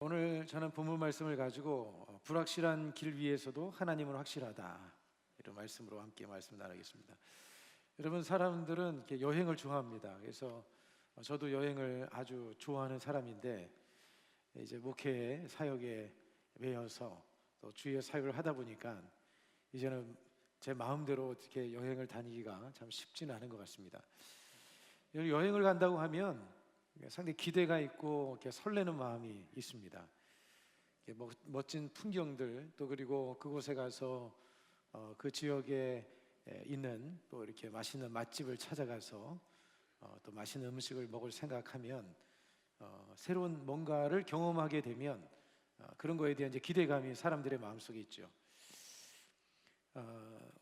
오늘 저는 본문 말씀을 가지고 불확실한 길 위에서도 하나님은 확실하다, 이런 말씀으로 함께 말씀 나누겠습니다. 여러분, 사람들은 이렇게 여행을 좋아합니다. 그래서 저도 여행을 아주 좋아하는 사람인데, 이제 목회 사역에 매여서 또 주위의 사역을 하다 보니까 이제는 제 마음대로 어떻게 여행을 다니기가 참 쉽지는 않은 것 같습니다. 여행을 간다고 하면 상당히 기대가 있고 이렇게 설레는 마음이 있습니다. 멋진 풍경들, 또 그리고 그곳에 가서 그 지역에 있는 또 이렇게 맛있는 맛집을 찾아가서 또 맛있는 음식을 먹을 생각하면 새로운 뭔가를 경험하게 되면 그런 거에 대한 이제 기대감이 사람들의 마음속에 있죠.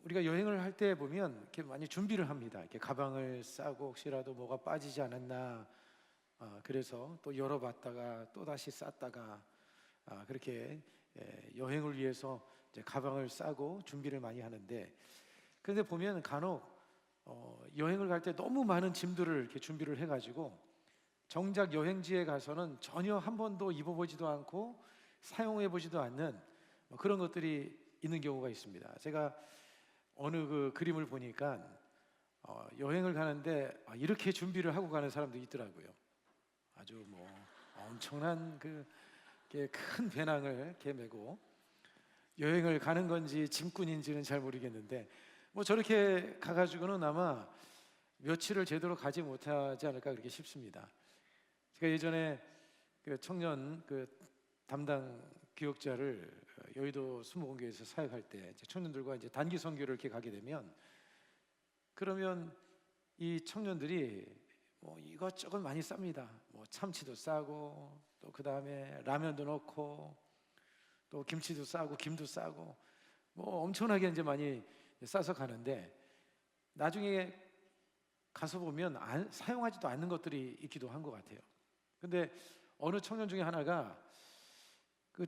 우리가 여행을 할 때 보면 이렇게 많이 준비를 합니다. 이렇게 가방을 싸고 혹시라도 뭐가 빠지지 않았나, 그래서 또 열어봤다가 또 다시 쌌다가 그렇게 여행을 위해서 이제 가방을 싸고 준비를 많이 하는데, 그런데 보면 간혹 여행을 갈 때 너무 많은 짐들을 이렇게 준비를 해가지고 정작 여행지에 가서는 전혀 한 번도 입어보지도 않고 사용해보지도 않는 그런 것들이 있는 경우가 있습니다. 제가 어느 그 그림을 보니까 여행을 가는데 이렇게 준비를 하고 가는 사람도 있더라고요. 아주 엄청난 큰 배낭을 이렇게 메고 여행을 가는 건지 짐꾼인지는 잘 모르겠는데, 저렇게 가가지고는 아마 며칠을 제대로 가지 못하지 않을까 그렇게 싶습니다. 제가 예전에 그 청년 담당 교역자를 여의도 수목원교회에서 사역할 때 청년들과 이제 단기 선교를 이렇게 가게 되면, 그러면 이 청년들이 이것저것 많이 쌉니다. 참치도 싸고, 또 그 다음에 라면도 넣고, 또 김치도 싸고, 김도 싸고, 엄청나게 이제 많이 싸서 가는데, 나중에 가서 보면 사용하지도 않는 것들이 있기도 한 것 같아요. 근데 어느 청년 중에 하나가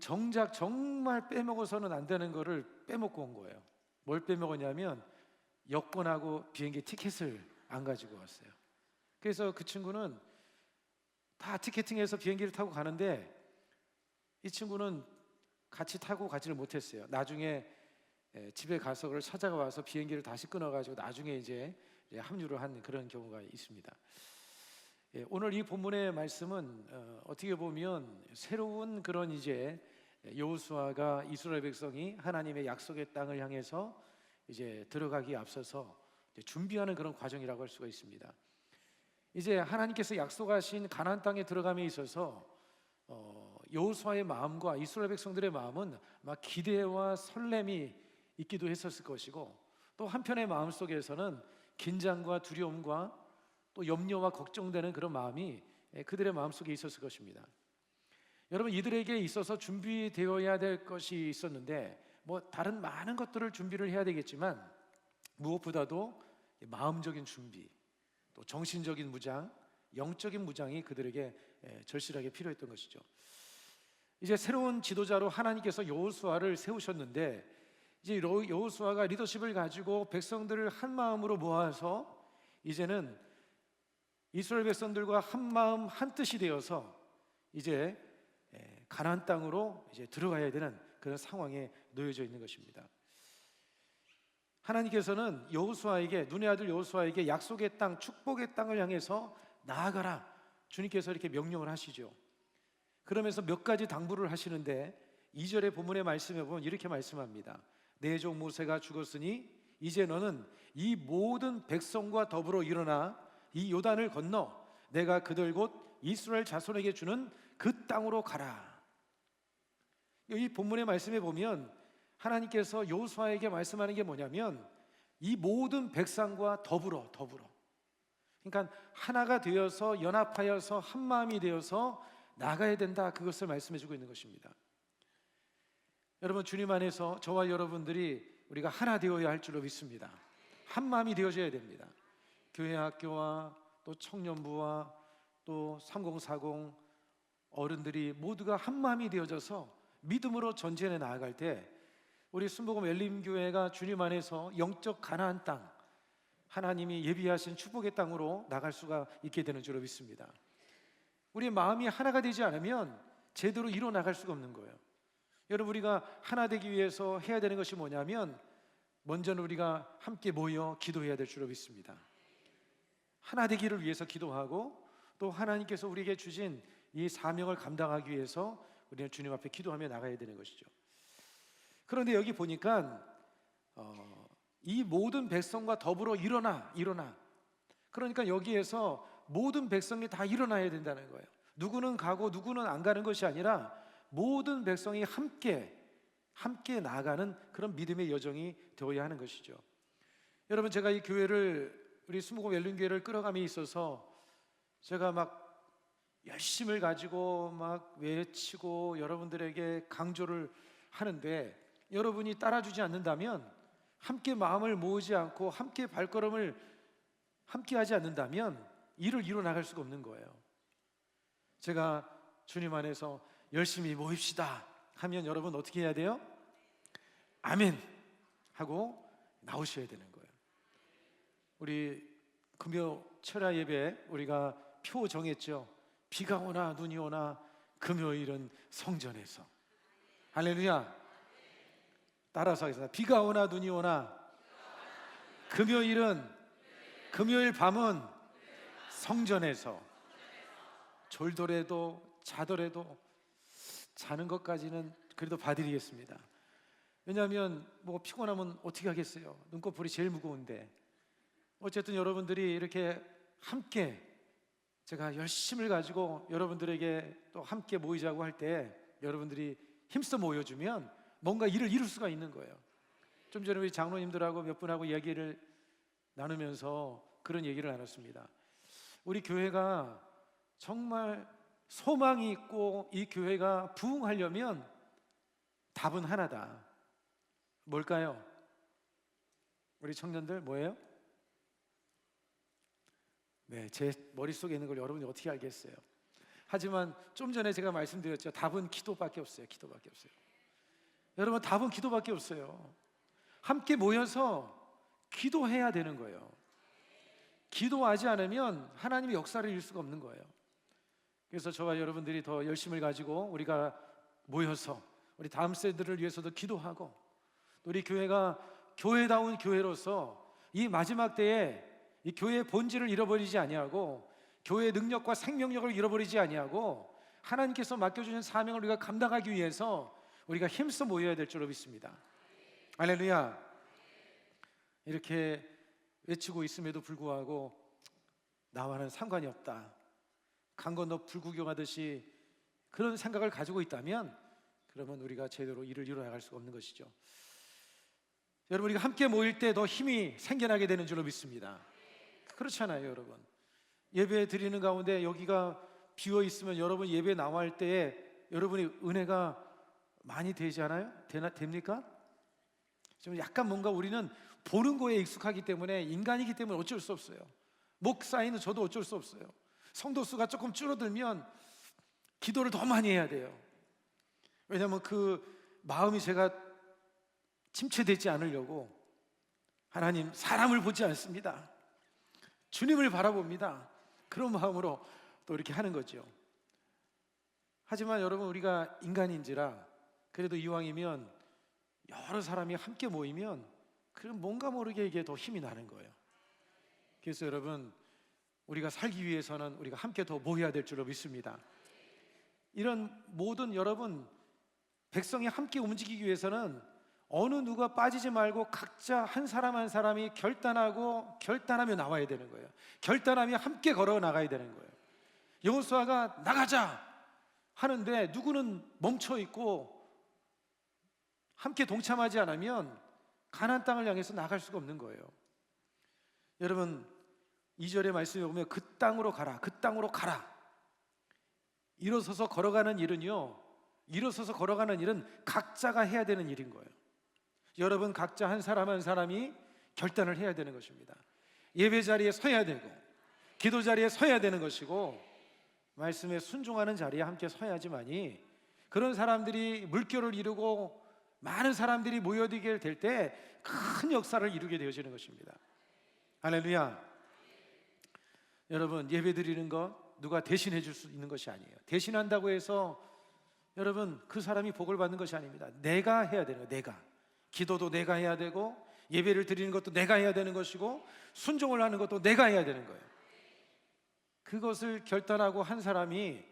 정작 정말 빼먹어서는 안 되는 거를 빼먹고 온 거예요. 뭘 빼먹었냐면 여권하고 비행기 티켓을 안 가지고 왔어요. 그래서 그 친구는 다 티켓팅해서 비행기를 타고 가는데, 이 친구는 같이 타고 가지를 못했어요. 나중에 집에 가서 그걸 찾아가 와서 비행기를 다시 끊어가지고 나중에 이제 합류를 한 그런 경우가 있습니다. 오늘 이 본문의 말씀은 어떻게 보면 새로운 그런 이제 여호수아가 이스라엘 백성이 하나님의 약속의 땅을 향해서 이제 들어가기에 앞서서 이제 준비하는 그런 과정이라고 할 수가 있습니다. 이제 하나님께서 약속하신 가나안 땅에 들어감에 있어서 여호수아의 마음과 이스라엘 백성들의 마음은 막 기대와 설렘이 있기도 했었을 것이고, 또 한편의 마음 속에서는 긴장과 두려움과 또 염려와 걱정되는 그런 마음이 그들의 마음속에 있었을 것입니다. 여러분, 이들에게 있어서 준비되어야 될 것이 있었는데, 다른 많은 것들을 준비를 해야 되겠지만 무엇보다도 마음적인 준비, 또 정신적인 무장, 영적인 무장이 그들에게 절실하게 필요했던 것이죠. 이제 새로운 지도자로 하나님께서 여호수아를 세우셨는데, 이제 여호수아가 리더십을 가지고 백성들을 한 마음으로 모아서 이제는 이스라엘 백성들과 한 마음 한 뜻이 되어서 이제 가나안 땅으로 이제 들어가야 되는 그런 상황에 놓여져 있는 것입니다. 하나님께서는 여호수아에게, 눈의 아들 여호수아에게 약속의 땅, 축복의 땅을 향해서 나아가라, 주님께서 이렇게 명령을 하시죠. 그러면서 몇 가지 당부를 하시는데, 2절의 본문의 말씀에 보면 이렇게 말씀합니다. 내 종 모세가 죽었으니 이제 너는 이 모든 백성과 더불어 일어나 이 요단을 건너 내가 그들 곧 이스라엘 자손에게 주는 그 땅으로 가라. 이 본문의 말씀에 보면 하나님께서 여호수아에게 말씀하는 게 뭐냐면, 이 모든 백성과 더불어, 그러니까 하나가 되어서 연합하여서 한 마음이 되어서 나가야 된다, 그것을 말씀해 주고 있는 것입니다. 여러분, 주님 안에서 저와 여러분들이 우리가 하나 되어야 할 줄로 믿습니다. 한 마음이 되어져야 됩니다. 교회, 학교와 또 청년부와 또 3040 어른들이 모두가 한 마음이 되어져서 믿음으로 전진해 나아갈 때, 우리 순복음 엘림교회가 주님 안에서 영적 가나안 땅, 하나님이 예비하신 축복의 땅으로 나갈 수가 있게 되는 줄로 믿습니다. 우리 마음이 하나가 되지 않으면 제대로 이뤄나갈 수가 없는 거예요. 여러분, 우리가 하나 되기 위해서 해야 되는 것이 뭐냐면 먼저는 우리가 함께 모여 기도해야 될 줄로 믿습니다. 하나 되기를 위해서 기도하고 또 하나님께서 우리에게 주신 이 사명을 감당하기 위해서 우리는 주님 앞에 기도하며 나가야 되는 것이죠. 그런데 여기 보니까 이 모든 백성과 더불어 일어나. 그러니까 여기에서 모든 백성이 다 일어나야 된다는 거예요. 누구는 가고 누구는 안 가는 것이 아니라 모든 백성이 함께 나아가는 그런 믿음의 여정이 되어야 하는 것이죠. 여러분, 제가 이 교회를, 우리 스무고 웰륜교회를 끌어감에 있어서 제가 막 열심을 가지고 막 외치고 여러분들에게 강조를 하는데 여러분이 따라주지 않는다면, 함께 마음을 모으지 않고 함께 발걸음을 함께 하지 않는다면 일을 이뤄나갈 수가 없는 거예요. 제가 주님 안에서 열심히 모입시다 하면 여러분 어떻게 해야 돼요? 아멘 하고 나오셔야 되는 거예요. 우리 금요 철야 예배 우리가 표 정했죠. 비가 오나 눈이 오나 금요일은 성전에서. 할렐루야. 따라서 하겠습니다. 비가 오나 눈이 오나 금요일 밤은 성전에서. 졸더라도 자더라도 자는 것까지는 그래도 봐드리겠습니다. 왜냐하면 뭐 피곤하면 어떻게 하겠어요? 눈꺼풀이 제일 무거운데. 어쨌든 여러분들이 이렇게 함께, 제가 열심을 가지고 여러분들에게 또 함께 모이자고 할 때 여러분들이 힘써 모여주면 뭔가 일을 이룰 수가 있는 거예요. 좀 전에 우리 장로님들하고 몇 분하고 얘기를 나누면서 그런 얘기를 나눴습니다. 우리 교회가 정말 소망이 있고 이 교회가 부흥하려면 답은 하나다. 뭘까요? 우리 청년들 뭐예요? 네, 제 머릿속에 있는 걸 여러분이 어떻게 알겠어요? 하지만 좀 전에 제가 말씀드렸죠. 답은 기도밖에 없어요. 기도밖에 없어요. 여러분, 답은 기도밖에 없어요. 함께 모여서 기도해야 되는 거예요. 기도하지 않으면 하나님의 역사를 이룰 수가 없는 거예요. 그래서 저와 여러분들이 더 열심을 가지고 우리가 모여서 우리 다음 세대들을 위해서도 기도하고, 우리 교회가 교회다운 교회로서 이 마지막 때에 이 교회의 본질을 잃어버리지 아니하고 교회의 능력과 생명력을 잃어버리지 아니하고 하나님께서 맡겨주신 사명을 우리가 감당하기 위해서 우리가 힘써 모여야 될 줄로 믿습니다. 할렐루야. 이렇게 외치고 있음에도 불구하고 나와는 상관이 없다, 강 건너 불구경하듯이 그런 생각을 가지고 있다면 그러면 우리가 제대로 일을 이뤄나갈 수가 없는 것이죠. 여러분, 우리가 함께 모일 때 더 힘이 생겨나게 되는 줄로 믿습니다. 그렇잖아요. 여러분, 예배 드리는 가운데 여기가 비어 있으면 여러분 예배 나갈 때에 여러분이 은혜가 많이 되지 않아요? 됩니까? 좀 약간 뭔가 우리는 보는 거에 익숙하기 때문에, 인간이기 때문에 어쩔 수 없어요. 목사인은 저도 어쩔 수 없어요. 성도 수가 조금 줄어들면 기도를 더 많이 해야 돼요. 왜냐하면 그 마음이 제가 침체되지 않으려고, 하나님, 사람을 보지 않습니다. 주님을 바라봅니다. 그런 마음으로 또 이렇게 하는 거죠. 하지만 여러분, 우리가 인간인지라 그래도 이왕이면 여러 사람이 함께 모이면 그럼 뭔가 모르게 이게 더 힘이 나는 거예요. 그래서 여러분, 우리가 살기 위해서는 우리가 함께 더 모여야 될 줄로 믿습니다. 이런 모든 여러분 백성이 함께 움직이기 위해서는 어느 누가 빠지지 말고 각자 한 사람 한 사람이 결단하며 나와야 되는 거예요. 결단하며 함께 걸어 나가야 되는 거예요. 여호수아가 나가자 하는데 누구는 멈춰 있고 함께 동참하지 않으면 가나안 땅을 향해서 나갈 수가 없는 거예요. 여러분, 2절의 말씀에 보면 그 땅으로 가라, 그 땅으로 가라. 일어서서 걸어가는 일은요, 일어서서 걸어가는 일은 각자가 해야 되는 일인 거예요. 여러분, 각자 한 사람 한 사람이 결단을 해야 되는 것입니다. 예배 자리에 서야 되고 기도 자리에 서야 되는 것이고, 말씀에 순종하는 자리에 함께 서야지만이 그런 사람들이 물결을 이루고 많은 사람들이 모여들게 될 때 큰 역사를 이루게 되어지는 것입니다. 할렐루야. 여러분, 예배 드리는 것 누가 대신해 줄 수 있는 것이 아니에요. 대신한다고 해서 여러분, 그 사람이 복을 받는 것이 아닙니다. 내가 해야 되는 거예요. 내가. 기도도 내가 해야 되고, 예배를 드리는 것도 내가 해야 되는 것이고, 순종을 하는 것도 내가 해야 되는 거예요. 그것을 결단하고 한 사람이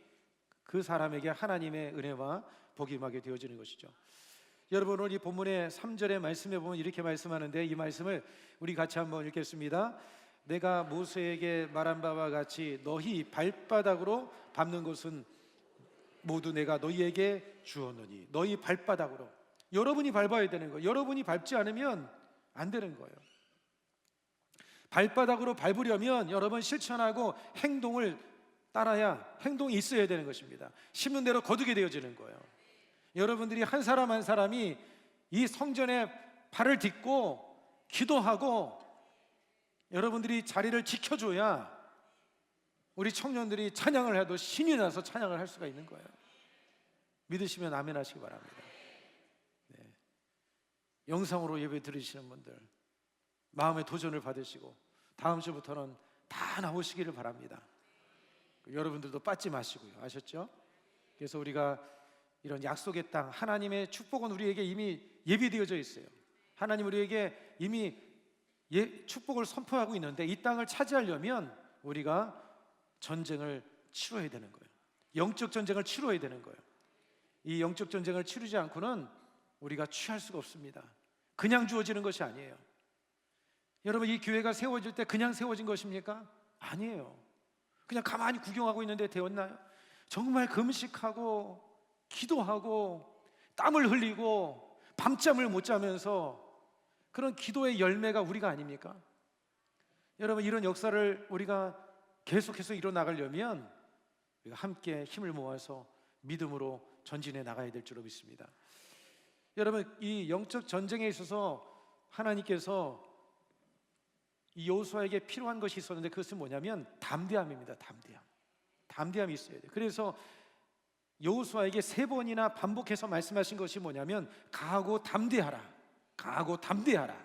그 사람에게 하나님의 은혜와 복이 임하게 되어지는 것이죠. 여러분, 오늘 이 본문의 3절의 말씀에 보면 이렇게 말씀하는데, 이 말씀을 우리 같이 한번 읽겠습니다. 내가 모세에게 말한 바와 같이 너희 발바닥으로 밟는 것은 모두 내가 너희에게 주었노니. 너희 발바닥으로. 여러분이 밟아야 되는 거예요. 여러분이 밟지 않으면 안 되는 거예요. 발바닥으로 밟으려면 여러분 실천하고 행동을 따라야, 행동이 있어야 되는 것입니다. 심는 대로 거두게 되어지는 거예요. 여러분들이 한 사람 한 사람이 이 성전에 발을 딛고 기도하고 여러분들이 자리를 지켜줘야 우리 청년들이 찬양을 해도 신이 나서 찬양을 할 수가 있는 거예요. 믿으시면 아멘 하시기 바랍니다. 네. 영상으로 예배 들으시는 분들, 마음의 도전을 받으시고 다음 주부터는 다 나오시기를 바랍니다. 여러분들도 빠지 마시고요. 아셨죠? 그래서 우리가 이런 약속의 땅, 하나님의 축복은 우리에게 이미 예비되어져 있어요. 하나님 우리에게 이미 축복을 선포하고 있는데, 이 땅을 차지하려면 우리가 전쟁을 치러야 되는 거예요. 영적 전쟁을 치러야 되는 거예요. 이 영적 전쟁을 치르지 않고는 우리가 취할 수가 없습니다. 그냥 주어지는 것이 아니에요. 여러분, 이 교회가 세워질 때 그냥 세워진 것입니까? 아니에요. 그냥 가만히 구경하고 있는데 되었나요? 정말 금식하고 기도하고 땀을 흘리고 밤잠을 못 자면서 그런 기도의 열매가 우리가 아닙니까? 여러분, 이런 역사를 우리가 계속해서 이뤄나가려면 우리가 함께 힘을 모아서 믿음으로 전진해 나가야 될 줄로 믿습니다. 여러분, 이 영적 전쟁에 있어서 하나님께서 이 여호수아에게 필요한 것이 있었는데, 그것은 뭐냐면 담대함입니다. 담대함이 있어야 돼요. 그래서 여호수아에게 3번이나 반복해서 말씀하신 것이 뭐냐면 가하고 담대하라, 가하고 담대하라,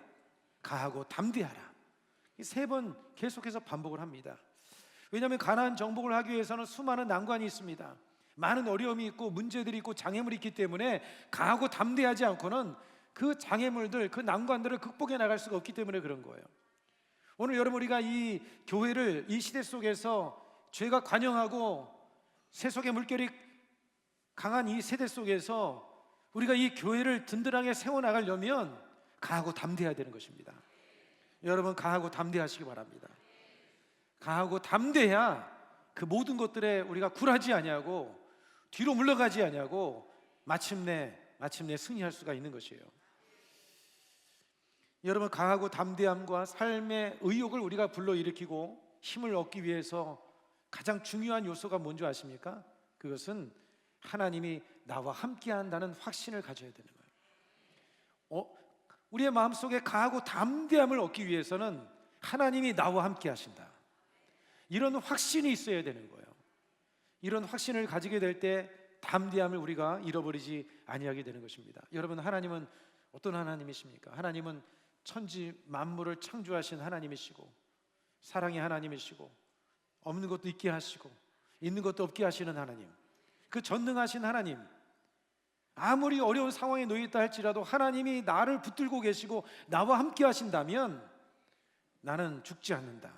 가하고 담대하라. 이 3번 계속해서 반복을 합니다. 왜냐하면 가나안 정복을 하기 위해서는 수많은 난관이 있습니다. 많은 어려움이 있고 문제들이 있고 장애물이 있기 때문에 가하고 담대하지 않고는 그 장애물들, 그 난관들을 극복해 나갈 수가 없기 때문에 그런 거예요. 오늘 여러분, 우리가 이 교회를 이 시대 속에서 죄가 관영하고 세속의 물결이 강한 이 세대 속에서 우리가 이 교회를 든든하게 세워나가려면 가하고 담대해야 되는 것입니다. 여러분, 가하고 담대하시기 바랍니다. 가하고 담대해야 그 모든 것들에 우리가 굴하지 아니하고 뒤로 물러가지 아니하고 마침내 승리할 수가 있는 것이에요. 여러분, 강하고 담대함과 삶의 의욕을 우리가 불러일으키고 힘을 얻기 위해서 가장 중요한 요소가 뭔지 아십니까? 그것은 하나님이 나와 함께 한다는 확신을 가져야 되는 거예요. 우리의 마음속에 강하고 담대함을 얻기 위해서는 하나님이 나와 함께 하신다, 이런 확신이 있어야 되는 거예요. 이런 확신을 가지게 될 때 담대함을 우리가 잃어버리지 아니하게 되는 것입니다. 여러분, 하나님은 어떤 하나님이십니까? 하나님은 천지 만물을 창조하신 하나님이시고 사랑의 하나님이시고 없는 것도 있게 하시고 있는 것도 없게 하시는 하나님, 그 전능하신 하나님, 아무리 어려운 상황에 놓여 있다 할지라도 하나님이 나를 붙들고 계시고 나와 함께 하신다면 나는 죽지 않는다,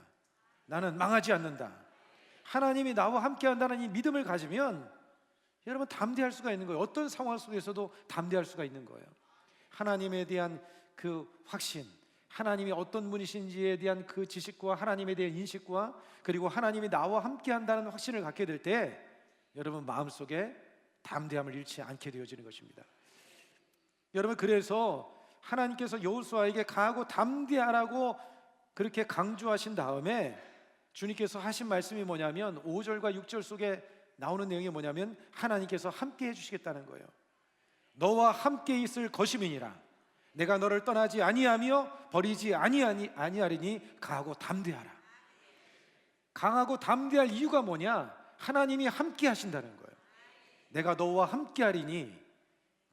나는 망하지 않는다. 하나님이 나와 함께 한다는 이 믿음을 가지면 여러분, 담대할 수가 있는 거예요. 어떤 상황 속에서도 담대할 수가 있는 거예요. 하나님에 대한 그 확신, 하나님이 어떤 분이신지에 대한 그 지식과 하나님에 대한 인식과 그리고 하나님이 나와 함께 한다는 확신을 갖게 될 때 여러분 마음속에 담대함을 잃지 않게 되어지는 것입니다. 여러분, 그래서 하나님께서 여호수아에게 강하고 담대하라고 그렇게 강조하신 다음에 주님께서 하신 말씀이 뭐냐면 5절과 6절 속에 나오는 내용이 뭐냐면 하나님께서 함께 해주시겠다는 거예요. 너와 함께 있을 것임이니라. 내가 너를 떠나지 아니하며 버리지 아니하리니 강하고 담대하라. 강하고 담대할 이유가 뭐냐? 하나님이 함께 하신다는 거예요. 내가 너와 함께 하리니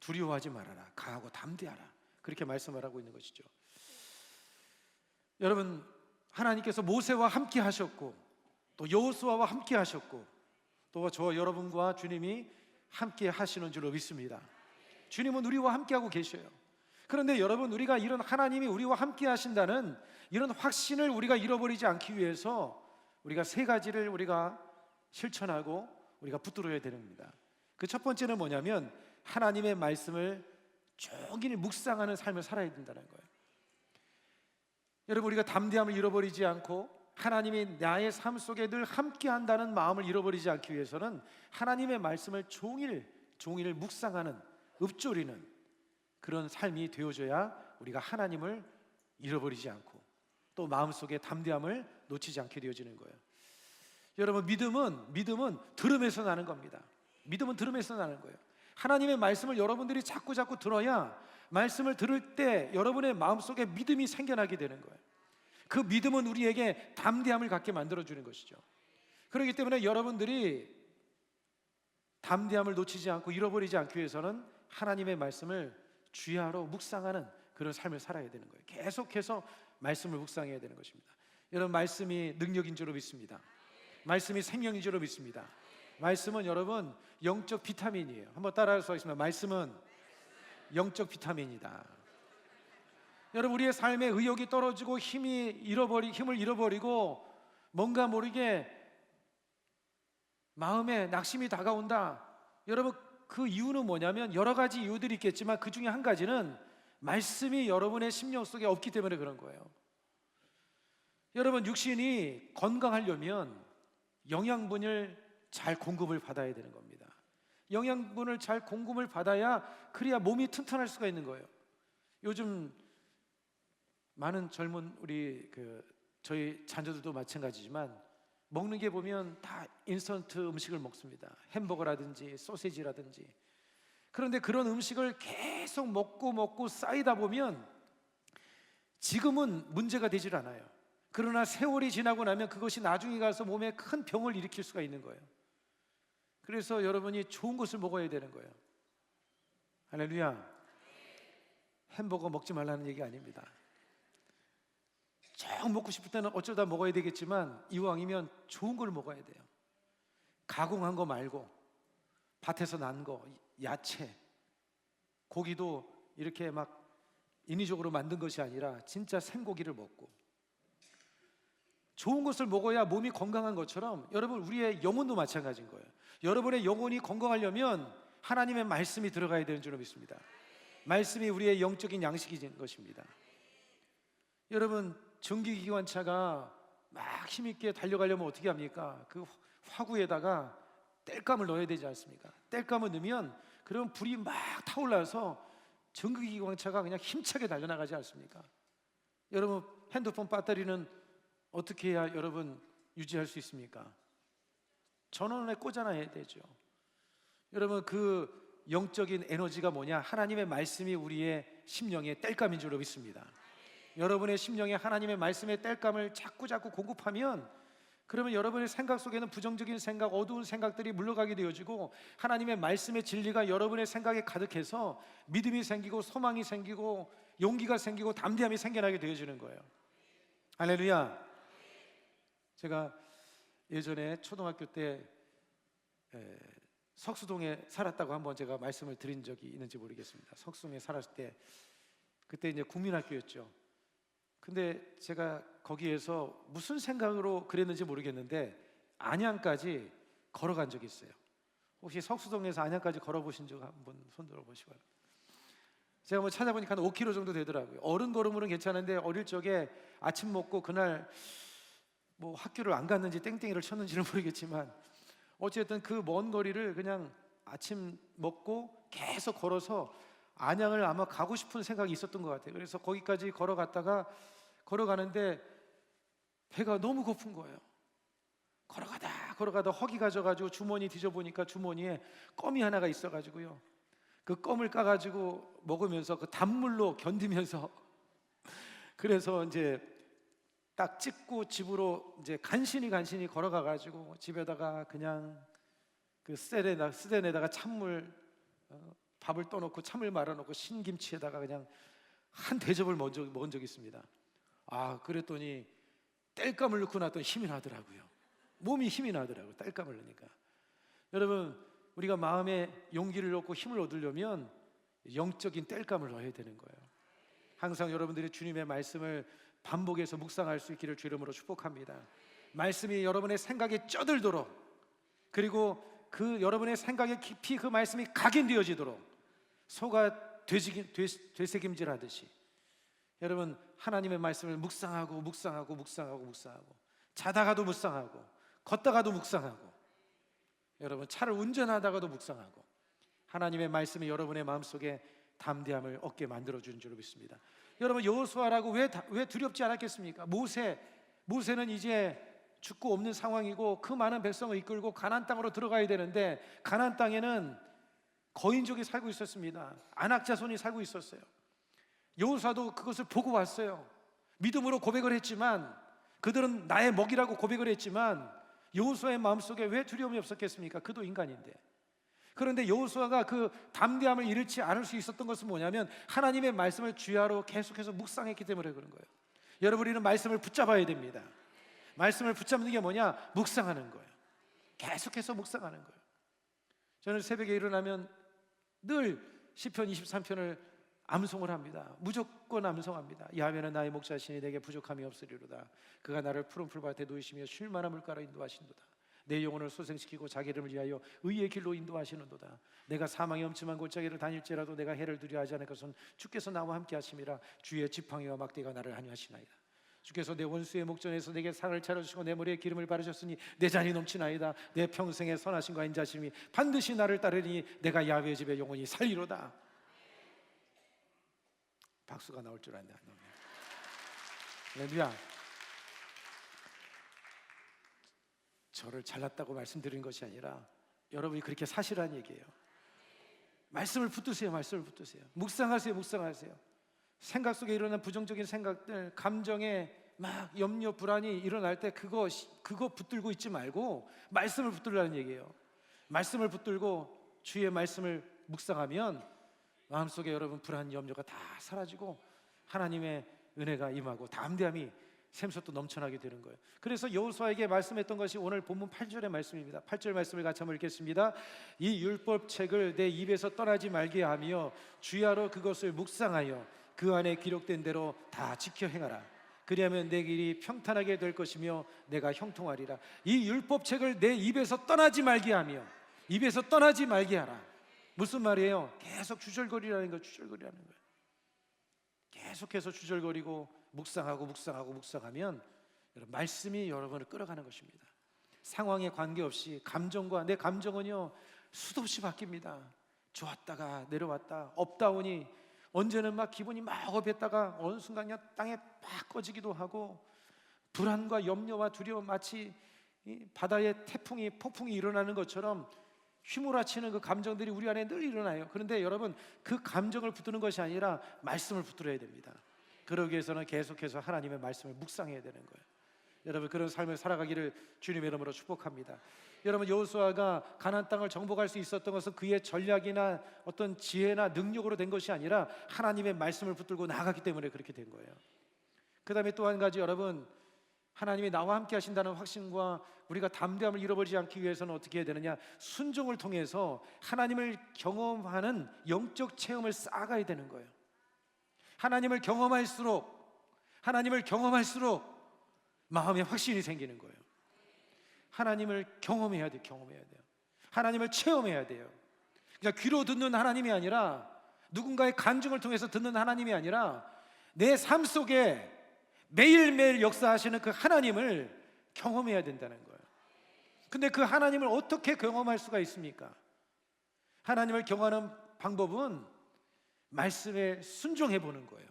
두려워하지 말아라, 강하고 담대하라, 그렇게 말씀을 하고 있는 것이죠. 여러분, 하나님께서 모세와 함께 하셨고 또 여호수아와 함께 하셨고 또 저와 여러분과 주님이 함께 하시는 줄로 믿습니다. 주님은 우리와 함께하고 계셔요. 그런데 여러분, 우리가 이런 하나님이 우리와 함께 하신다는 이런 확신을 우리가 잃어버리지 않기 위해서 우리가 세 가지를 우리가 실천하고 우리가 붙들어야 되는 겁니다. 그 첫 번째는 뭐냐면 하나님의 말씀을 종일 묵상하는 삶을 살아야 된다는 거예요. 여러분, 우리가 담대함을 잃어버리지 않고 하나님이 나의 삶 속에 늘 함께 한다는 마음을 잃어버리지 않기 위해서는 하나님의 말씀을 종일 묵상하는, 읊조리는 그런 삶이 되어져야 우리가 하나님을 잃어버리지 않고 또 마음속에 담대함을 놓치지 않게 되어지는 거예요. 여러분, 믿음은 들음에서 나는 겁니다. 믿음은 들음에서 나는 거예요. 하나님의 말씀을 여러분들이 자꾸 들어야 말씀을 들을 때 여러분의 마음속에 믿음이 생겨나게 되는 거예요. 그 믿음은 우리에게 담대함을 갖게 만들어주는 것이죠. 그렇기 때문에 여러분들이 담대함을 놓치지 않고 잃어버리지 않기 위해서는 하나님의 말씀을 주야로 묵상하는 그런 삶을 살아야 되는 거예요. 계속해서 말씀을 묵상해야 되는 것입니다. 여러분, 말씀이 능력인 줄로 믿습니다. 말씀이 생명인 줄로 믿습니다. 말씀은 여러분 영적 비타민이에요. 한번 따라서 하겠습니다. 말씀은 영적 비타민이다. 여러분, 우리의 삶에 의욕이 떨어지고 힘을 잃어버리고 뭔가 모르게 마음에 낙심이 다가온다. 여러분, 그 이유는 뭐냐면 여러 가지 이유들이 있겠지만 그 중에 한 가지는 말씀이 여러분의 심령 속에 없기 때문에 그런 거예요. 여러분, 육신이 건강하려면 영양분을 잘 공급을 받아야 되는 겁니다. 영양분을 잘 공급을 받아야 그래야 몸이 튼튼할 수가 있는 거예요. 요즘 많은 젊은 저희 자녀들도 마찬가지지만 먹는 게 보면 다 인스턴트 음식을 먹습니다. 햄버거라든지 소시지라든지. 그런데 그런 음식을 계속 먹고 쌓이다 보면 지금은 문제가 되질 않아요. 그러나 세월이 지나고 나면 그것이 나중에 가서 몸에 큰 병을 일으킬 수가 있는 거예요. 그래서 여러분이 좋은 것을 먹어야 되는 거예요. 할렐루야. 햄버거 먹지 말라는 얘기 아닙니다. 정 먹고 싶을 때는 어쩌다 먹어야 되겠지만 이왕이면 좋은 걸 먹어야 돼요. 가공한 거 말고 밭에서 난 거, 야채, 고기도 이렇게 막 인위적으로 만든 것이 아니라 진짜 생고기를 먹고 좋은 것을 먹어야 몸이 건강한 것처럼 여러분, 우리의 영혼도 마찬가지인 거예요. 여러분의 영혼이 건강하려면 하나님의 말씀이 들어가야 되는 줄로 믿습니다. 말씀이 우리의 영적인 양식인 것입니다. 여러분, 전기기관차가 막 힘있게 달려가려면 어떻게 합니까? 그 화구에다가 땔감을 넣어야 되지 않습니까? 땔감을 넣으면 그러면 불이 막 타올라서 전기기관차가 그냥 힘차게 달려나가지 않습니까? 여러분, 핸드폰 배터리는 어떻게 해야 여러분 유지할 수 있습니까? 전원에 꽂아놔야 되죠. 여러분, 그 영적인 에너지가 뭐냐? 하나님의 말씀이 우리의 심령의 땔감인 줄로 믿습니다. 여러분의 심령에 하나님의 말씀의 땔감을 자꾸 공급하면 그러면 여러분의 생각 속에는 부정적인 생각, 어두운 생각들이 물러가게 되어지고 하나님의 말씀의 진리가 여러분의 생각에 가득해서 믿음이 생기고 소망이 생기고 용기가 생기고 담대함이 생겨나게 되어지는 거예요. 할렐루야. 제가 예전에 초등학교 때 석수동에 살았다고 한번 제가 말씀을 드린 적이 있는지 모르겠습니다. 석수동에 살았을 때 그때 이제 국민학교였죠. 근데 제가 거기에서 무슨 생각으로 그랬는지 모르겠는데 안양까지 걸어간 적이 있어요. 혹시 석수동에서 안양까지 걸어보신 적 한번 손 들어보시고요. 제가 뭐 찾아보니까 한 5km 정도 되더라고요. 어른 걸음으로는 괜찮은데 어릴 적에 아침 먹고 그날 뭐 학교를 안 갔는지 땡땡이를 쳤는지는 모르겠지만 어쨌든 그 먼 거리를 그냥 아침 먹고 계속 걸어서 안양을 아마 가고 싶은 생각이 있었던 것 같아요. 그래서 거기까지 걸어가는데 배가 너무 고픈 거예요. 걸어가다 허기가 져가지고 주머니 뒤져보니까 주머니에 껌이 하나가 있어가지고요. 그 껌을 까가지고 먹으면서 그 단물로 견디면서 그래서 이제 딱 찍고 집으로 이제 간신히 걸어가가지고 집에다가 그냥 그 스댄에다가 찬물 밥을 떠놓고 찬물 말아놓고 신김치에다가 그냥 한 대접을 먹은 적이 있습니다. 그랬더니 땔감을 넣고 났더니 힘이 나더라고요. 몸이 힘이 나더라고요. 땔감을 넣으니까. 여러분, 우리가 마음에 용기를 얻고 힘을 얻으려면 영적인 땔감을 넣어야 되는 거예요. 항상 여러분들이 주님의 말씀을 반복해서 묵상할 수 있기를 주 이름으로 축복합니다. 말씀이 여러분의 생각에 쪄들도록, 그리고 그 여러분의 생각에 깊이 그 말씀이 각인되어지도록 소가 되새김질하듯이 여러분 하나님의 말씀을 묵상하고 자다가도 묵상하고 걷다가도 묵상하고 여러분 차를 운전하다가도 묵상하고 하나님의 말씀이 여러분의 마음속에 담대함을 얻게 만들어주는 줄로 믿습니다. 여러분 여호수아라고 왜 두렵지 않았겠습니까? 모세는 이제 죽고 없는 상황이고 그 많은 백성을 이끌고 가나안 땅으로 들어가야 되는데 가나안 땅에는 거인족이 살고 있었습니다. 안악 자손이 살고 있었어요. 여호수아도 그것을 보고 왔어요. 믿음으로 고백을 했지만, 그들은 나의 먹이라고 고백을 했지만 여호수아의 마음속에 왜 두려움이 없었겠습니까? 그도 인간인데. 그런데 여호수아가 그 담대함을 잃지 않을 수 있었던 것은 뭐냐면 하나님의 말씀을 주야로 계속해서 묵상했기 때문에 그런 거예요. 여러분, 우리는 말씀을 붙잡아야 됩니다. 말씀을 붙잡는 게 뭐냐? 묵상하는 거예요. 계속해서 묵상하는 거예요. 저는 새벽에 일어나면 늘 시편 23편을 암송을 합니다. 무조건 암송합니다. 야훼는 나의 목자시니 내게 부족함이 없으리로다. 그가 나를 푸른 풀밭에 놓이시며 쉴 만한 물가로 인도하신도다. 내 영혼을 소생시키고 자기 이름을 위하여 의의 길로 인도하시는도다. 내가 사망의 엄침한 골짜기를 다닐지라도 내가 해를 두려워하지 않을 것은 주께서 나와 함께 하심이라. 주의 지팡이와 막대가 나를 안위하시나이다. 주께서 내 원수의 목전에서 내게 상을 차려주시고 내 머리에 기름을 바르셨으니 내 잔이 넘치나이다. 내 평생의 선하심과 인자심이 반드시 나를 따르니 내가 야훼의 집에 영원히 살리로다. 박수가 나올 줄 알았네. 할렐루야. 저를 잘났다고 말씀드린 것이 아니라 여러분이 그렇게 사시라는 얘기예요. 말씀을 붙드세요. 말씀을 붙드세요. 묵상하세요. 생각 속에 일어난 부정적인 생각들, 감정에 막 염려, 불안이 일어날 때 그거 붙들고 있지 말고 말씀을 붙들라는 얘기예요. 말씀을 붙들고 주의 말씀을 묵상하면 마음속에 여러분 불안, 염려가 다 사라지고 하나님의 은혜가 임하고 담대함이 샘솟도 넘쳐나게 되는 거예요. 그래서 여호수아에게 말씀했던 것이 오늘 본문 8절의 말씀입니다. 8절 말씀을 같이 한번 읽겠습니다. 이 율법책을 내 입에서 떠나지 말게 하며 주야로 그것을 묵상하여 그 안에 기록된 대로 다 지켜 행하라. 그리하면 내 길이 평탄하게 될 것이며 내가 형통하리라. 이 율법책을 내 입에서 떠나지 말게 하며, 입에서 떠나지 말게 하라. 무슨 말이에요? 계속 주절거리라는 거예요. 계속해서 주절거리고 묵상하면 말씀이 여러분을 끌어가는 것입니다. 상황에 관계없이 내 감정은요 수도 없이 바뀝니다. 좋았다가 내려왔다, 업다운이 언제는 막 기분이 막 업했다가 어느 순간 그냥 땅에 막 꺼지기도 하고, 불안과 염려와 두려움, 마치 이 바다에 폭풍이 일어나는 것처럼 휘몰아치는 그 감정들이 우리 안에 늘 일어나요. 그런데 여러분, 그 감정을 붙드는 것이 아니라 말씀을 붙들어야 됩니다. 그러기 위해서는 계속해서 하나님의 말씀을 묵상해야 되는 거예요. 여러분, 그런 삶을 살아가기를 주님의 이름으로 축복합니다. 여러분, 여호수아가 가나안 땅을 정복할 수 있었던 것은 그의 전략이나 어떤 지혜나 능력으로 된 것이 아니라 하나님의 말씀을 붙들고 나아갔기 때문에 그렇게 된 거예요. 그 다음에 또 한 가지, 여러분, 하나님이 나와 함께 하신다는 확신과 우리가 담대함을 잃어버리지 않기 위해서는 어떻게 해야 되느냐? 순종을 통해서 하나님을 경험하는 영적 체험을 쌓아가야 되는 거예요. 하나님을 경험할수록 마음에 확신이 생기는 거예요. 하나님을 경험해야 돼요. 하나님을 체험해야 돼요. 그러니까 귀로 듣는 하나님이 아니라, 누군가의 간증을 통해서 듣는 하나님이 아니라 내 삶 속에 매일매일 역사하시는 그 하나님을 경험해야 된다는 거예요. 근데 그 하나님을 어떻게 경험할 수가 있습니까? 하나님을 경험하는 방법은 말씀에 순종해 보는 거예요.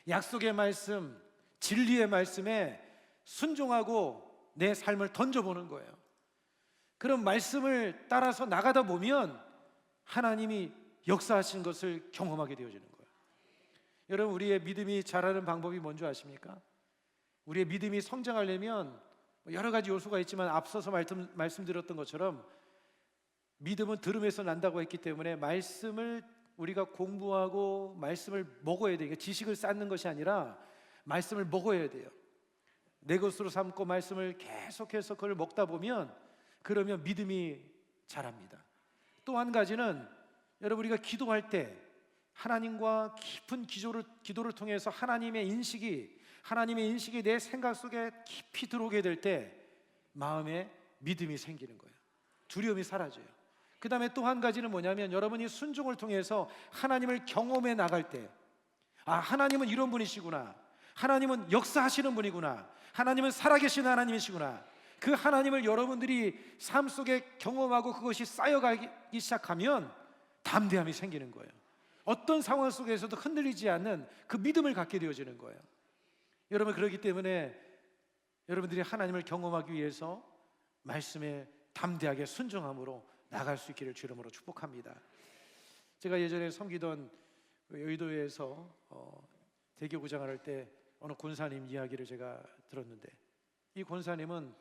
약속의 말씀, 진리의 말씀에 순종하고 내 삶을 던져보는 거예요. 그런 말씀을 따라서 나가다 보면 하나님이 역사하신 것을 경험하게 되어지는 거예요. 여러분, 우리의 믿음이 자라는 방법이 뭔지 아십니까? 우리의 믿음이 성장하려면 여러 가지 요소가 있지만, 앞서서 말씀드렸던 것처럼 믿음은 들음에서 난다고 했기 때문에 말씀을 우리가 공부하고 말씀을 먹어야 돼요. 지식을 쌓는 것이 아니라 말씀을 먹어야 돼요. 내 것으로 삼고 말씀을 계속해서 그걸 먹다 보면, 그러면 믿음이 자랍니다. 또 한 가지는 여러분, 우리가 기도할 때 하나님과 깊은 기도를 통해서 하나님의 인식이 내 생각 속에 깊이 들어오게 될 때 마음에 믿음이 생기는 거예요. 두려움이 사라져요. 그 다음에 또 한 가지는 뭐냐면, 여러분이 순종을 통해서 하나님을 경험해 나갈 때, 하나님은 이런 분이시구나, 하나님은 역사하시는 분이구나, 하나님은 살아계신 하나님이시구나, 그 하나님을 여러분들이 삶 속에 경험하고 그것이 쌓여가기 시작하면 담대함이 생기는 거예요. 어떤 상황 속에서도 흔들리지 않는 그 믿음을 갖게 되어지는 거예요. 여러분, 그렇기 때문에 여러분들이 하나님을 경험하기 위해서 말씀에 담대하게 순종함으로 나갈 수 있기를 주 이름으로 축복합니다. 제가 예전에 섬기던 여의도에서 대교구장을 할 때 어느 권사님 이야기를 제가 들었는데, 이 권사님은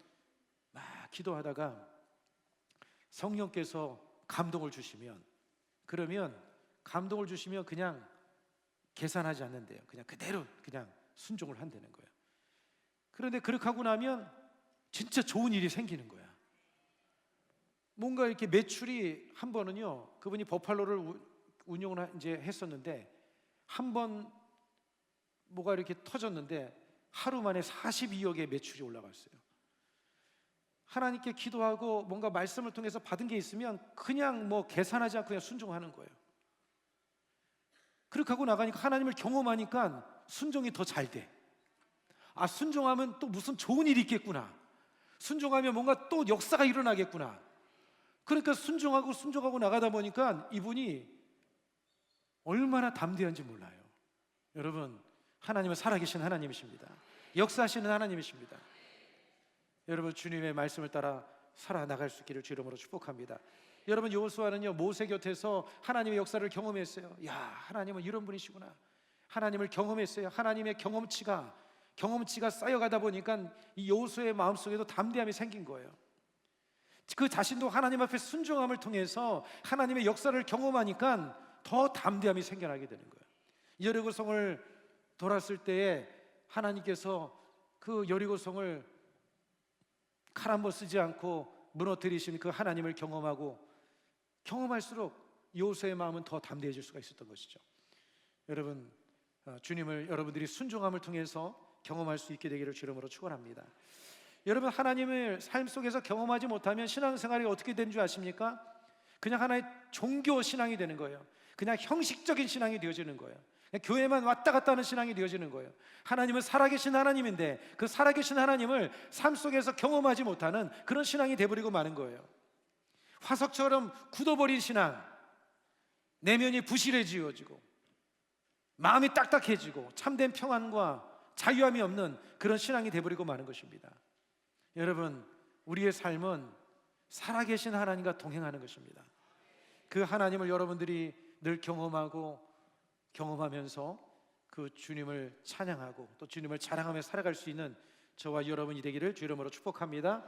막 기도하다가 성령께서 감동을 주시면 그냥 계산하지 않는데요, 그냥 그대로 그냥 순종을 한다는 거예요. 그런데 그렇게 하고 나면 진짜 좋은 일이 생기는 거야. 뭔가 이렇게 매출이, 한 번은요, 그분이 버팔로를 운영을 이제 했었는데, 한 번 뭐가 이렇게 터졌는데 하루 만에 42억의 매출이 올라갔어요. 하나님께 기도하고 뭔가 말씀을 통해서 받은 게 있으면 그냥 뭐 계산하지 않고 그냥 순종하는 거예요. 그렇게 하고 나가니까, 하나님을 경험하니까 순종이 더 잘 돼. 순종하면 또 무슨 좋은 일이 있겠구나, 순종하면 뭔가 또 역사가 일어나겠구나. 그러니까 순종하고 나가다 보니까 이분이 얼마나 담대한지 몰라요. 여러분, 하나님은 살아계신 하나님이십니다. 역사하시는 하나님이십니다. 여러분, 주님의 말씀을 따라 살아나갈 수 있기를 주 이름으로 축복합니다. 여러분, 여호수아는요, 모세 곁에서 하나님의 역사를 경험했어요. 하나님은 이런 분이시구나, 하나님을 경험했어요. 하나님의 경험치가 쌓여가다 보니까 이 여호수아의 마음속에도 담대함이 생긴 거예요. 그 자신도 하나님 앞에 순종함을 통해서 하나님의 역사를 경험하니까 더 담대함이 생겨나게 되는 거예요. 여리고성을 돌았을 때에 하나님께서 그 여리고성을 칼 한 번 쓰지 않고 무너뜨리신 그 하나님을 경험할수록 여호수아의 마음은 더 담대해질 수가 있었던 것이죠. 여러분, 주님을 여러분들이 순종함을 통해서 경험할 수 있게 되기를 주 이름으로 축원합니다. 여러분, 하나님을 삶 속에서 경험하지 못하면 신앙생활이 어떻게 되는 줄 아십니까? 그냥 하나의 종교 신앙이 되는 거예요. 그냥 형식적인 신앙이 되어지는 거예요. 그냥 교회만 왔다 갔다 하는 신앙이 되어지는 거예요. 하나님은 살아계신 하나님인데 그 살아계신 하나님을 삶 속에서 경험하지 못하는 그런 신앙이 돼버리고 마는 거예요. 화석처럼 굳어버린 신앙, 내면이 부실해지어지고 마음이 딱딱해지고 참된 평안과 자유함이 없는 그런 신앙이 돼버리고 마는 것입니다. 여러분, 우리의 삶은 살아계신 하나님과 동행하는 것입니다. 그 하나님을 여러분들이 늘 경험하면서 그 주님을 찬양하고 또 주님을 자랑하며 살아갈 수 있는 저와 여러분이 되기를 주 이름으로 축복합니다.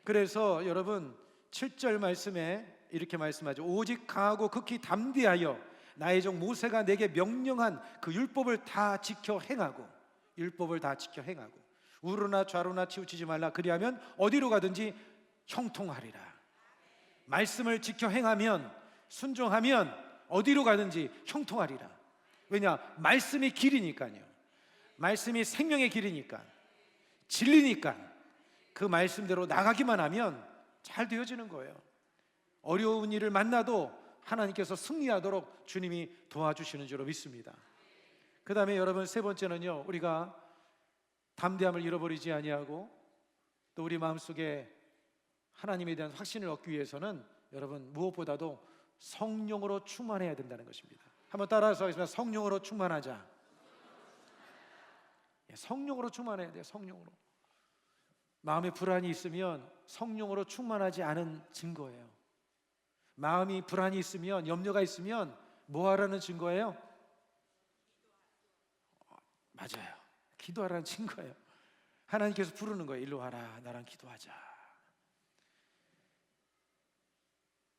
그래서 여러분, 7절 말씀에 이렇게 말씀하죠. 오직 강하고 극히 담대하여 나의 종 모세가 내게 명령한 그 율법을 다 지켜 행하고 우르나 좌로나 치우치지 말라. 그리하면 어디로 가든지 형통하리라. 말씀을 지켜 행하면, 순종하면 어디로 가든지 형통하리라. 왜냐? 말씀이 길이니까요. 말씀이 생명의 길이니까, 진리니까 그 말씀대로 나가기만 하면 잘 되어지는 거예요. 어려운 일을 만나도 하나님께서 승리하도록 주님이 도와주시는 줄로 믿습니다. 그 다음에 여러분, 세 번째는요, 우리가 담대함을 잃어버리지 아니하고 또 우리 마음속에 하나님에 대한 확신을 얻기 위해서는 여러분, 무엇보다도 성령으로 충만해야 된다는 것입니다. 한번 따라서 하겠습니다. 성령으로 충만하자. 성령으로 충만해야 돼요. 성령으로. 마음에 불안이 있으면 성령으로 충만하지 않은 증거예요. 마음이 불안이 있으면, 염려가 있으면 뭐 하라는 증거예요? 맞아요. 기도하라는 증거예요. 하나님께서 부르는 거예요. 일로 와라, 나랑 기도하자.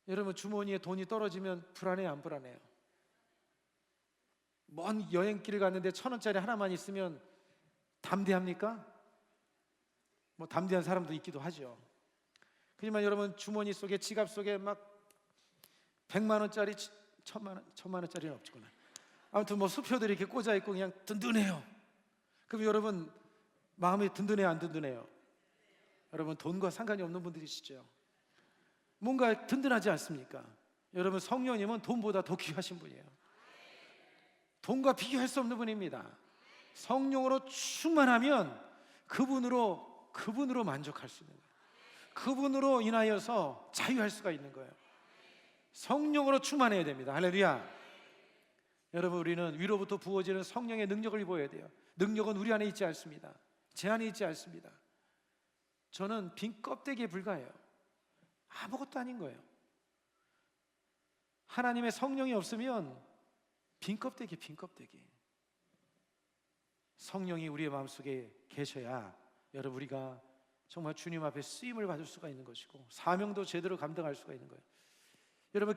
여러분, 주머니에 돈이 떨어지면 불안해요, 안 불안해요? 먼 여행길을 갔는데 1,000원짜리 하나만 있으면 담대합니까? 뭐 담대한 사람도 있기도 하죠. 하지만 여러분, 주머니 속에, 지갑 속에 막 100만 원짜리, 1000만 원짜리는 없구나. 아무튼 뭐 수표들이 이렇게 꽂아 있고 그냥 든든해요. 그럼 여러분 마음이 든든해요, 안 든든해요? 여러분 돈과 상관이 없는 분들이시죠? 뭔가 든든하지 않습니까? 여러분 성령님은 돈보다 더 귀하신 분이에요. 돈과 비교할 수 없는 분입니다. 성령으로 충만하면 그분으로 만족할 수 있는 거예요. 그분으로 인하여서 자유할 수가 있는 거예요. 성령으로 충만해야 됩니다. 할렐루야. 여러분 우리는 위로부터 부어지는 성령의 능력을 입어야 돼요. 능력은 우리 안에 있지 않습니다. 제 안에 있지 않습니다. 저는 빈 껍데기에 불과해요. 아무것도 아닌 거예요. 하나님의 성령이 없으면 빈 껍데기. 성령이 우리의 마음속에 계셔야 여러분 우리가 정말 주님 앞에 쓰임을 받을 수가 있는 것이고 사명도 제대로 감당할 수가 있는 거예요. 여러분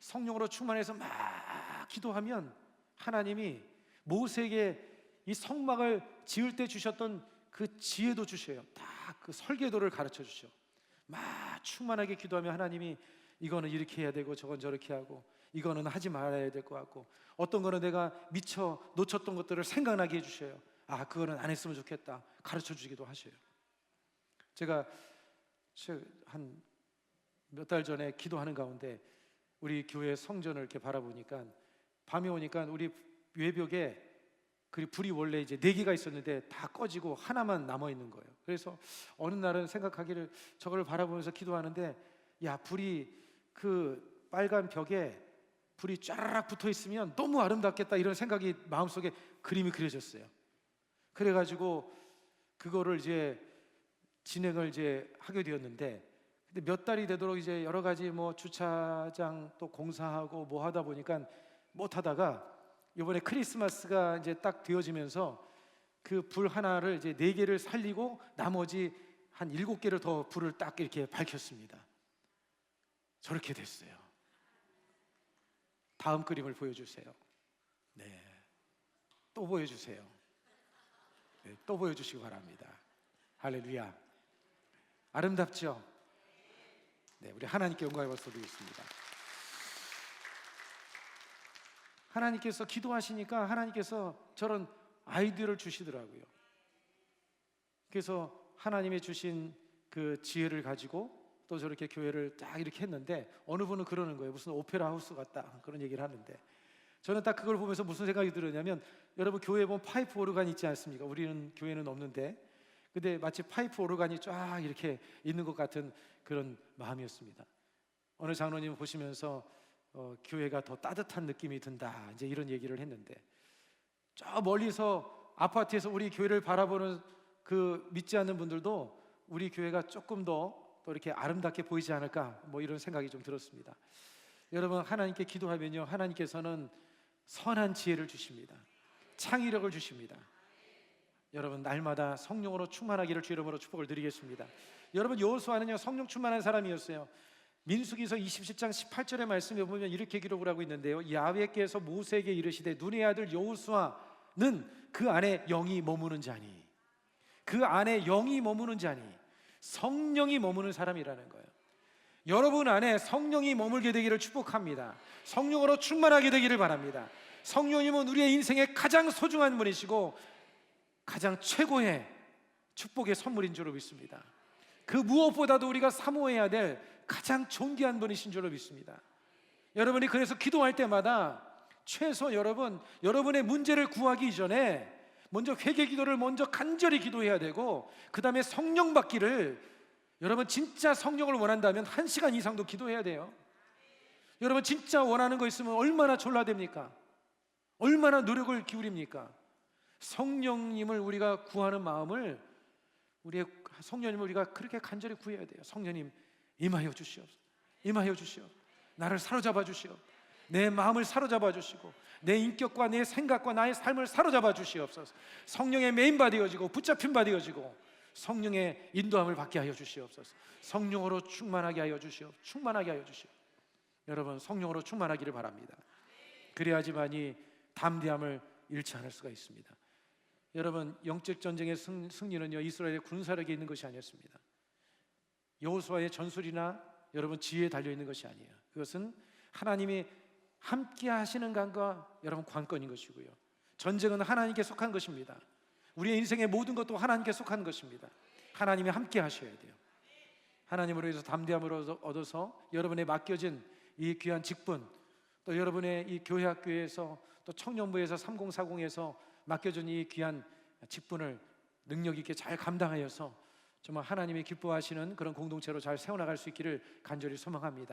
성령으로 충만해서 막 기도하면 하나님이 모세에게 이 성막을 지을 때 주셨던 그 지혜도 주셔요. 다 그 설계도를 가르쳐 주셔. 막 충만하게 기도하면 하나님이 이거는 이렇게 해야 되고 저건 저렇게 하고 이거는 하지 말아야 될 것 같고 어떤 거는 내가 미처 놓쳤던 것들을 생각나게 해주셔요. 아 그거는 안 했으면 좋겠다 가르쳐 주기도 하셔요. 제가 한 몇 달 전에 기도하는 가운데 우리 교회 성전을 이렇게 바라보니까 밤이 오니까 우리 외벽에 그 불이 원래 이제 4개가 있었는데 다 꺼지고 하나만 남아 있는 거예요. 그래서 어느 날은 생각하기를 저걸 바라보면서 기도하는데 야 불이 그 빨간 벽에 불이 쫘라락 붙어 있으면 너무 아름답겠다 이런 생각이 마음속에 그림이 그려졌어요. 그래가지고 그거를 이제 진행을 이제 하게 되었는데 근데 몇 달이 되도록 이제 여러 가지 뭐 주차장 또 공사하고 뭐 하다 보니까 못 하다가 이번에 크리스마스가 이제 딱 되어지면서 그 불 하나를 이제 4개를 살리고 나머지 한 7개를 더 불을 딱 이렇게 밝혔습니다. 저렇게 됐어요. 다음 그림을 보여주세요. 네, 또 보여주세요. 네, 또 보여주시기 바랍니다. 할렐루야. 아름답죠? 네, 우리 하나님께 영광의 박수 드리겠습니다. 하나님께서 기도하시니까 하나님께서 저런 아이디어를 주시더라고요. 그래서 하나님의 주신 그 지혜를 가지고 또 저렇게 교회를 딱 이렇게 했는데 어느 분은 그러는 거예요. 무슨 오페라 하우스 같다 그런 얘기를 하는데 저는 딱 그걸 보면서 무슨 생각이 들었냐면 여러분 교회에 보면 파이프 오르간 있지 않습니까? 우리는 교회는 없는데 근데 마치 파이프 오르간이 쫙 이렇게 있는 것 같은 그런 마음이었습니다. 어느 장로님 보시면서 교회가 더 따뜻한 느낌이 든다 이제 이런 얘기를 했는데 저 멀리서 아파트에서 우리 교회를 바라보는 그 믿지 않는 분들도 우리 교회가 조금 더 또 이렇게 아름답게 보이지 않을까 뭐 이런 생각이 좀 들었습니다. 여러분 하나님께 기도하면요 하나님께서는 선한 지혜를 주십니다. 창의력을 주십니다. 여러분 날마다 성령으로 충만하기를 주 이름으로 축복을 드리겠습니다. 여러분 여호수아는요 성령 충만한 사람이었어요. 민수기서 27장 18절의 말씀에 보면 이렇게 기록을 하고 있는데요 야훼께서 모세에게 이르시되 눈의 아들 여호수아는 그 안에 영이 머무는 자니 그 안에 영이 머무는 자니 성령이 머무는 사람이라는 거예요. 여러분 안에 성령이 머물게 되기를 축복합니다. 성령으로 충만하게 되기를 바랍니다. 성령님은 우리의 인생의 가장 소중한 분이시고 가장 최고의 축복의 선물인 줄로 믿습니다. 그 무엇보다도 우리가 사모해야 될 가장 존귀한 분이신 줄로 믿습니다. 여러분이 그래서 기도할 때마다 최소 여러분의 문제를 구하기 이전에 먼저 회개 기도를 먼저 간절히 기도해야 되고 그 다음에 성령 받기를 여러분 진짜 성령을 원한다면 1시간 이상도 기도해야 돼요. 여러분 진짜 원하는 거 있으면 얼마나 졸라댑니까? 얼마나 노력을 기울입니까? 성령님을 우리가 구하는 마음을 우리의 성령님을 우리가 그렇게 간절히 구해야 돼요. 성령님 임하여 주시옵소서. 임하여 주시옵소서. 나를 사로잡아 주시옵소서. 내 마음을 사로잡아 주시고 내 인격과 내 생각과 나의 삶을 사로잡아 주시옵소서. 성령의 메인바 되어지고 붙잡힌 바 되어지고 성령의 인도함을 받게 하여 주시옵소서. 성령으로 충만하게 하여 주시옵소서. 충만하게 하여 주시옵소서. 여러분 성령으로 충만하기를 바랍니다. 그래야지만이 담대함을 잃지 않을 수가 있습니다. 여러분 영적 전쟁의 승리는요 이스라엘의 군사력에 있는 것이 아니었습니다. 여호수아의 전술이나 여러분 지혜에 달려 있는 것이 아니에요. 그것은 하나님이 함께 하시는 간과 여러분 관건인 것이고요. 전쟁은 하나님께 속한 것입니다. 우리의 인생의 모든 것도 하나님께 속한 것입니다. 하나님이 함께 하셔야 돼요. 하나님으로 해서 담대함을 얻어서 여러분의 맡겨진 이 귀한 직분, 또 여러분의 이 교회 학교에서 또 청년부에서 3040에서 맡겨진 이 귀한 직분을 능력 있게 잘 감당하여서 정말 하나님이 기뻐하시는 그런 공동체로 잘 세워나갈 수 있기를 간절히 소망합니다.